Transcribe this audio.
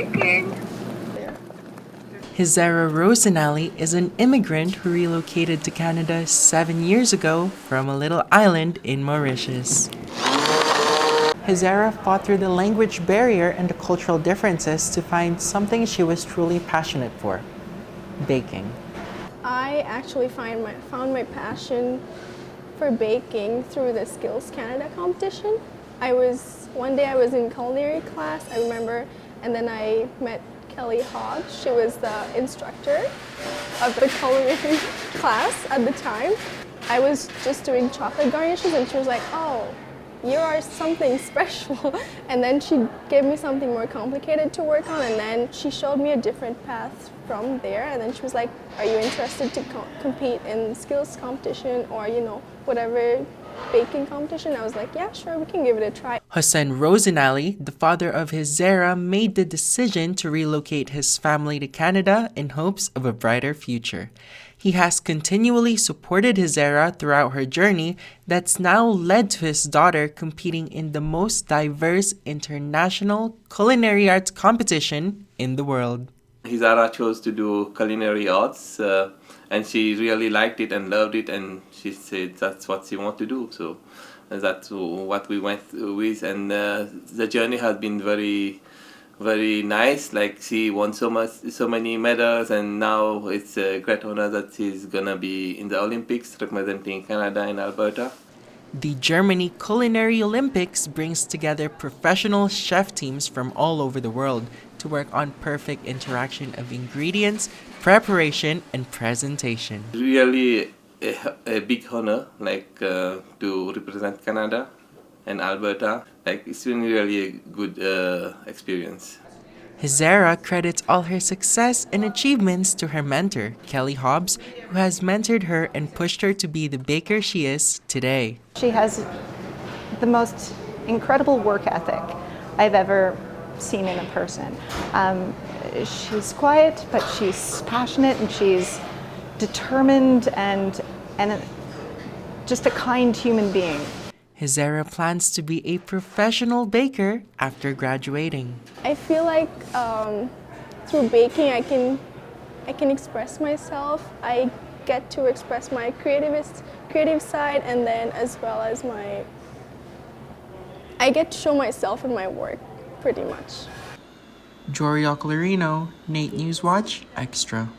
baking. Hizarrah Rosenally is an immigrant who relocated to Canada 7 years ago from a little island in Mauritius. Hizarrah fought through the language barrier and the cultural differences to find something she was truly passionate for: baking. I actually found my passion for baking through the Skills Canada competition. One day I was in culinary class, I remember, and then I met Kelly Hobbs. She was the instructor of the culinary class at the time. I was just doing chocolate garnishes and she was like, "Oh, you are something special." And then she gave me something more complicated to work on, and then she showed me a different path from there. And then she was like, "Are you interested to compete in skills competition or, whatever baking competition?" I was like, "Yeah, sure, we can give it a try." Hizarrah Rosenally, the father of Hizarrah, made the decision to relocate his family to Canada in hopes of a brighter future. He has continually supported Hizarrah throughout her journey that's now led to his daughter competing in the most diverse international culinary arts competition in the world. Hizarrah chose to do culinary arts and she really liked it and loved it, and she said that's what she wanted to do. So that's what we went with, and the journey has been very, very nice. Like, she won so many medals, and now it's a great honor that she's gonna be in the Olympics representing Canada and Alberta. The Germany Culinary Olympics brings together professional chef teams from all over the world to work on perfect interaction of ingredients, preparation, and presentation. Really a big honor, to represent Canada and Alberta. It's been really a good experience. Hizarrah credits all her success and achievements to her mentor, Kelly Hobbs, who has mentored her and pushed her to be the baker she is today. She has the most incredible work ethic I've ever seen in a person. She's quiet, but she's passionate, and she's determined and just a kind human being. Hizarrah plans to be a professional baker after graduating. I feel like through baking I can express myself. I get to express my creative side, and then as well as I get to show myself in my work pretty much. Jory Oclarino, NAIT News Watch, Extra.